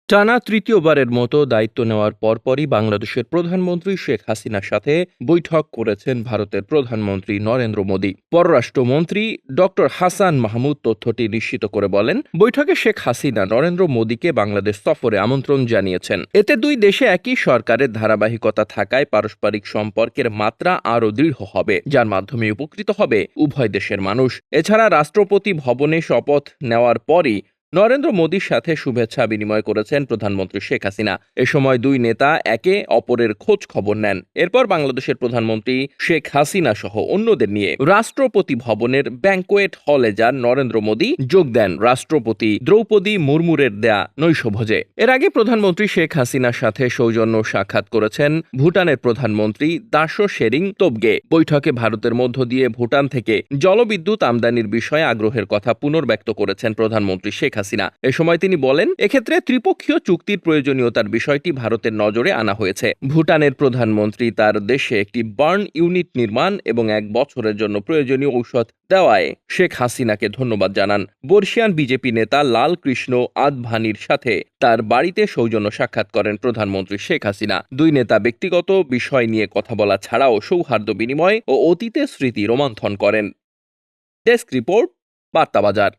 টানা তৃতীয়বারের মতো দায়িত্ব নেওয়ার পরপরই বাংলাদেশের প্রধানমন্ত্রী শেখ হাসিনার সাথে বৈঠক করেছেন ভারতের প্রধানমন্ত্রী নরেন্দ্র মোদী। পররাষ্ট্রমন্ত্রী ডক্টর হাসান মাহমুদ তথ্যটি নিশ্চিত করে বলেন, বৈঠকে শেখ হাসিনা নরেন্দ্র মোদীকে বাংলাদেশ সফরে আমন্ত্রণ জানিয়েছেন। এতে দুই দেশে একই সরকারের ধারাবাহিকতা থাকায় পারস্পরিক সম্পর্কের মাত্রা আরও দৃঢ় হবে, যার মাধ্যমে উপকৃত হবে উভয় দেশের মানুষ। এছাড়া রাষ্ট্রপতি ভবনে শপথ নেওয়ার পরই নরেন্দ্র মোদীর সাথে শুভেচ্ছা বিনিময় করেছেন প্রধানমন্ত্রী শেখ হাসিনা। এ সময় দুই নেতা একে অপরের খোঁজ খবর নেন। এরপর বাংলাদেশের প্রধানমন্ত্রী শেখ হাসিনা সহ অন্যদের নিয়ে রাষ্ট্রপতি ভবনের ব্যাংকোয়েট হলে যান নরেন্দ্র মোদী, যোগ দেন রাষ্ট্রপতি দ্রৌপদী মুর্মুর দেয়া নৈশভোজে। এর আগে প্রধানমন্ত্রী শেখ হাসিনার সাথে সৌজন্য সাক্ষাৎ করেছেন ভুটানের প্রধানমন্ত্রী দাশো শেরিং তোবগে। বৈঠকে ভারতের মধ্য দিয়ে ভুটান থেকে জলবিদ্যুৎ আমদানির বিষয়ে আগ্রহের কথা পুনর্ব্যক্ত করেছেন প্রধানমন্ত্রী শেখ হাসিনা। এ সময় তিনি বলেন, এক্ষেত্রে ত্রিপক্ষীয় চুক্তির প্রয়োজনীয়তার বিষয়টি ভারতের নজরে আনা হয়েছে। ভুটানের প্রধানমন্ত্রী তার দেশে একটি বার্ন ইউনিট নির্মাণ এবং 1 বছরের জন্য প্রয়োজনীয় ঔষধ দেওয়ায় শেখ হাসিনাকে ধন্যবাদ জানান। বর্ষিয়ান বিজেপি নেতা লাল কৃষ্ণ আদভানির সাথে তার বাড়িতে সৌজন্য সাক্ষাৎ করেন প্রধানমন্ত্রী শেখ হাসিনা। দুই নেতা ব্যক্তিগত বিষয় নিয়ে কথা বলা ছাড়াও সৌহার্দ্য বিনিময় ও অতীতের স্মৃতি রোমন্থন করেন। Desk report, বার্তাবাজার।